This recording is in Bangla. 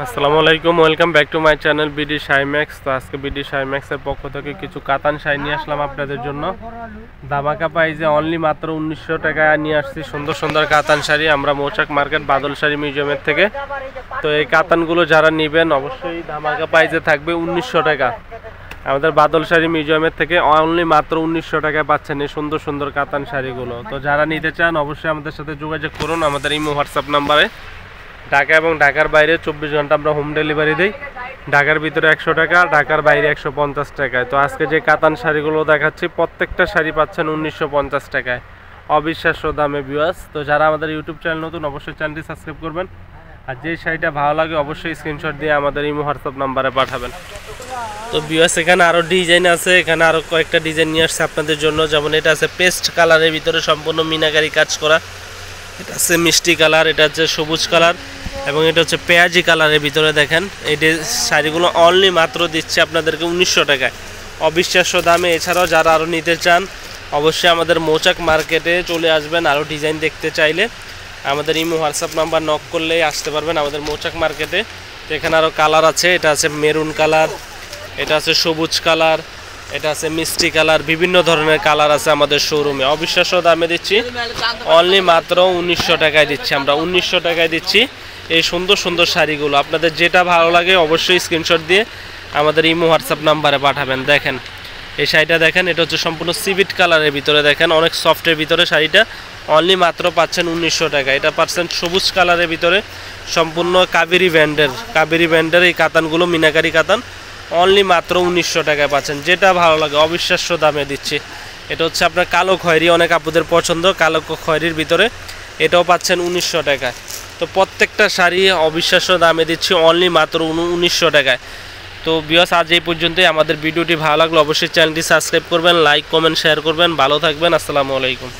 আসসালামু আলাইকুম, welcome back to my channel BD Shymax. তো আজকে বিডি শাইম্যাক্সের পক্ষ থেকে কিছু কাতান শাড়ি নিয়ে আসলাম আপনাদের জন্য। ধামাকা প্রাইসে অনলি মাত্র 1900 টাকায় নিয়ে আসছি সুন্দর সুন্দর কাতান শাড়ি আমরা মৌচাক মার্কেট বাদল শাড়ি মিউজিয়ামের থেকে। তো এই কাতানগুলো যারা নেবেন অবশ্যই ধামাকা প্রাইসে থাকবে 1900 টাকা। আমাদের বাদল শাড়ি মিউজিয়ামের থেকে অনলি মাত্র 1900 টাকায় পাচ্ছেন এই সুন্দর সুন্দর কাতান শাড়িগুলো। তো যারা নিতে চান অবশ্যই আমাদের সাথে যোগাযোগ করুন আমাদের ইমো হোয়াটসঅ্যাপ নাম্বারে। ঢাকা এবং ঢাকার বাইরে 24 ঘন্টা আমরা হোম ডেলিভারি দিই। ঢাকার ভিতরে 100 টাকা, ঢাকার বাইরে 150 টাকায়। তো আজকে যে কাতান শাড়িগুলো দেখাচ্ছি প্রত্যেকটা শাড়ি পাচ্ছেন 1950 টাকায়, অবিশ্বাস্য দামে ভিউয়ার্স। তো যারা আমাদের ইউটিউব চ্যানেল নতুন অবশ্যই চ্যানেলটি সাবস্ক্রাইব করবেন, আর যে শাড়িটা ভালো লাগে অবশ্যই স্ক্রিনশট দিয়ে আমাদের ইমো হোয়াটসঅ্যাপ নাম্বারে পাঠাবেন। তো ভিউয়ার্স এখানে আরও ডিজাইন আছে, এখানে আরও কয়েকটা ডিজাইন নিয়ে আসছে আপনাদের জন্য। যেমন এটা আছে পেস্ট কালারের ভিতরে সম্পূর্ণ মিনাকারি কাজ করা, এটা আছে মিষ্টি কালার, এটা হচ্ছে সবুজ কালার এবং এটা হচ্ছে পেঁয়াজি কালারের ভিতরে। দেখেন এই শাড়িগুলো অনলি মাত্র দিচ্ছে আপনাদেরকে 1900 টাকায়, অবিশ্বাস্য দামে। এছাড়াও যারা আরও নিতে চান অবশ্যই আমাদের মৌচাক মার্কেটে চলে আসবেন। আরও ডিজাইন দেখতে চাইলে আমাদের ইমো হোয়াটসঅ্যাপ নাম্বার নক করলেই আসতে পারবেন আমাদের মৌচাক মার্কেটে। তো এখানে আরও কালার আছে, এটা আছে মেরুন কালার, এটা আছে সবুজ কালার, এটা আছে মিষ্টি কালার, বিভিন্ন ধরনের কালার আছে আমাদের শোরুমে। অবিশ্বাস্য দামে দিচ্ছি, অনলি মাত্র 1900 টাকায় দিচ্ছি আমরা। 1900 টাকায় দিচ্ছি এই সুন্দর সুন্দর শাড়িগুলো। আপনাদের যেটা ভালো লাগে অবশ্যই স্ক্রিনশট দিয়ে আমাদের ইমো হোয়াটসঅ্যাপ নাম্বারে পাঠাবেন। দেখেন এই শাড়িটা দেখেন, এটা হচ্ছে সম্পূর্ণ সিভিট কালারের ভিতরে। দেখেন অনেক সফটের ভিতরে শাড়িটা, অনলি মাত্র পাচ্ছেন 1900 টাকা। এটা পাচ্ছেন সবুজ কালারের ভিতরে, সম্পূর্ণ কাবেরি ব্যান্ডের এই কাতানগুলো মিনাকারি কাতান, অনলি মাত্র 1900 টাকায় পাচ্ছেন। যেটা ভালো লাগে অবিশ্বাস্য দামে দিচ্ছি। এটা হচ্ছে আপনার কালো খয়েরি, অনেক আপুদের পছন্দ কালো খয়েরির ভিতরে, এটাও পাচ্ছেন 1900 টাকায়। তো প্রত্যেকটা শাড়ি অবিশ্বাস্য দামে দিচ্ছি অনলি মাত্র 1900 টাকায়। তো ভিউয়ার্স আজ এই পর্যন্তই। আমাদের ভিডিওটি ভালো লাগলে অবশ্যই চ্যানেলটি সাবস্ক্রাইব করবেন, লাইক কমেন্ট শেয়ার করবেন। ভালো থাকবেন, আসসালামু আলাইকুম।